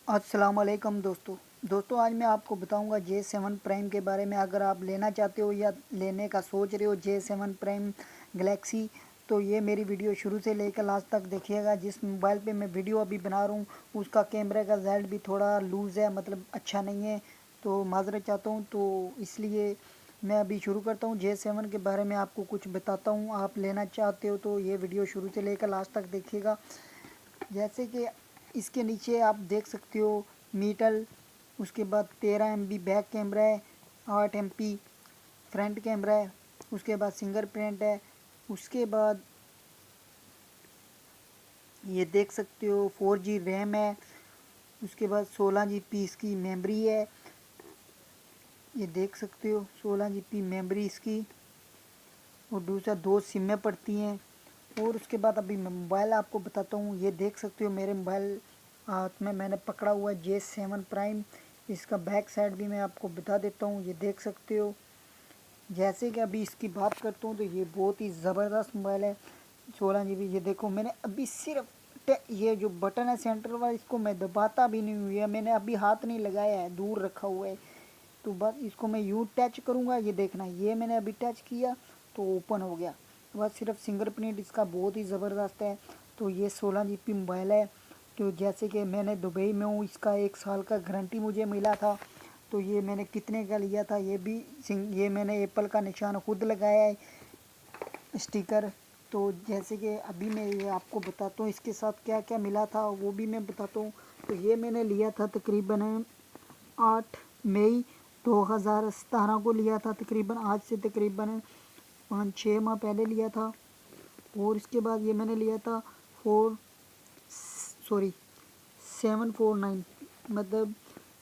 السلام علیکم دوستو آج میں آپ کو بتاؤں گا J7 پرائم کے بارے میں۔ اگر آپ لینا چاہتے ہو یا لینے کا سوچ رہے ہو J7 پرائم گلیکسی، تو یہ میری ویڈیو شروع سے لے کر لاسٹ تک دیکھیے گا۔ جس موبائل پہ میں ویڈیو ابھی بنا رہا ہوں اس کا کیمرے کا ریزلٹ بھی تھوڑا لوز ہے، مطلب اچھا نہیں ہے، تو معذرت چاہتا ہوں۔ تو اس لیے میں ابھی شروع کرتا ہوں J7 کے بارے میں آپ کو کچھ بتاتا ہوں۔ آپ لینا چاہتے ہو تو یہ ویڈیو شروع سے لے کر لاسٹ تک دیکھیے گا۔ جیسے کہ اس کے نیچے آپ دیکھ سکتے ہو میٹل، اس کے بعد 13 MP بیک کیمرہ ہے، 8 MP فرنٹ کیمرہ ہے، اس کے بعد فنگر پرنٹ ہے، اس کے بعد یہ دیکھ سکتے ہو 4G ریم ہے، اس کے بعد 16GB اس کی میموری ہے، یہ دیکھ سکتے ہو 16GB میموری اس کی، اور دوسرا 2 سمیں پڑتی ہیں۔ اور اس کے بعد ابھی میں موبائل آپ کو بتاتا ہوں۔ یہ دیکھ سکتے ہو میرے موبائل ہاتھ میں نے پکڑا ہوا ہے J7 پرائم۔ اس کا بیک سائڈ بھی میں آپ کو بتا دیتا ہوں، یہ دیکھ سکتے ہو۔ جیسے کہ ابھی اس کی بات کرتا ہوں تو یہ بہت ہی زبردست موبائل ہے، 16GB۔ یہ دیکھو میں نے ابھی صرف یہ جو بٹن ہے سینٹر والا، اس کو میں دباتا بھی نہیں ہوا ہے، میں نے ابھی ہاتھ نہیں لگایا ہے، دور رکھا ہوا ہے۔ تو بس اس کو میں یوں ٹچ کروں گا، یہ دیکھنا، یہ میں نے ابھی ٹچ کیا تو اوپن ہو گیا۔ بس صرف فنگر پرنٹ اس کا بہت ہی زبردست ہے۔ تو یہ 16GB موبائل ہے۔ تو جیسے کہ میں نے دبئی میں ہوں، اس کا 1 سال کا گارنٹی مجھے ملا تھا۔ تو یہ میں نے کتنے کا لیا تھا، یہ میں نے ایپل کا نشان خود لگایا ہے، اسٹیکر۔ تو جیسے کہ ابھی میں یہ آپ کو بتاتا ہوں اس کے ساتھ کیا کیا ملا تھا، وہ بھی میں بتاتا ہوں۔ تو یہ میں نے لیا تھا تقریباً 8 مئی 2017 کو لیا تھا، تقریباً آج سے تقریباً 5-6 ماہ پہلے لیا تھا۔ اور اس کے بعد یہ میں نے لیا تھا 749، مطلب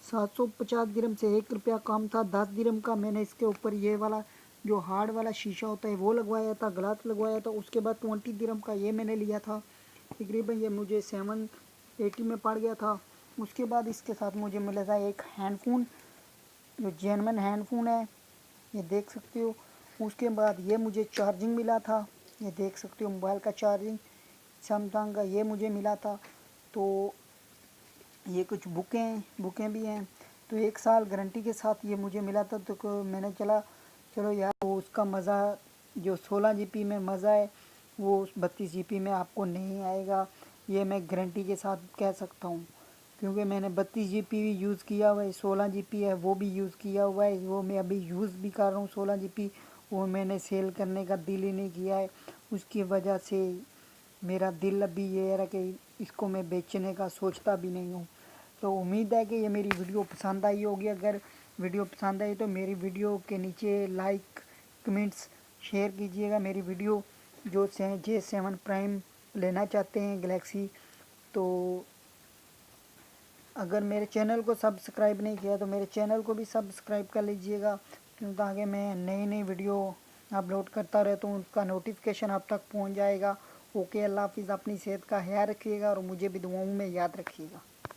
750 درہم سے 1 روپیہ کم تھا، 10 درہم کا میں نے اس کے اوپر یہ والا جو ہارڈ والا شیشہ ہوتا ہے وہ لگوایا تھا، گلاس لگوایا تھا۔ اس کے بعد 20 درہم کا یہ میں نے لیا تھا، تقریباً یہ مجھے 780 میں پڑ گیا تھا۔ اس کے بعد اس کے ساتھ مجھے ملا تھا ایک ہینڈ فون، جو جینمن ہینڈ فون ہے، یہ دیکھ سکتے ہو۔ اس کے بعد یہ مجھے چارجنگ ملا تھا، یہ دیکھ سکتے ہو موبائل کا چارجنگ سیمسنگ کا یہ مجھے ملا تھا۔ تو یہ کچھ بکیں بھی ہیں۔ تو 1 سال گارنٹی کے ساتھ یہ مجھے ملا تھا۔ تو میں نے چلو یار، وہ اس کا مزہ جو 16GB میں مزہ ہے وہ 32GB میں آپ کو نہیں آئے گا، یہ میں گارنٹی کے ساتھ کہہ سکتا ہوں، کیونکہ میں نے 32GB بھی یوز کیا ہوا ہے، 16GB ہے وہ بھی یوز کیا ہوا ہے، وہ میں ابھی یوز بھی کر رہا ہوں 16GB، وہ میں نے سیل کرنے کا دل ہی نہیں کیا ہے۔ اس کی وجہ سے میرا دل ابھی یہ ہے کہ اس کو میں بیچنے کا سوچتا بھی نہیں ہوں۔ تو امید ہے کہ یہ میری ویڈیو پسند آئی ہوگی۔ اگر ویڈیو پسند آئی تو میری ویڈیو کے نیچے لائک، کمنٹس، شیئر کیجیے گا میری ویڈیو۔ جو J7 پرائم لینا چاہتے ہیں گلیکسی، تو اگر میرے چینل کو سبسکرائب نہیں کیا تو میرے چینل کو بھی سبسکرائب کر لیجیے گا، تاکہ میں نئی ویڈیو اپلوڈ کرتا رہتا ہوں، اس کا نوٹیفیکیشن آپ تک پہنچ جائے گا۔ اوکے، اللہ حافظ، اپنی صحت کا خیال رکھیے گا اور مجھے بھی دعاؤں میں یاد رکھیے گا۔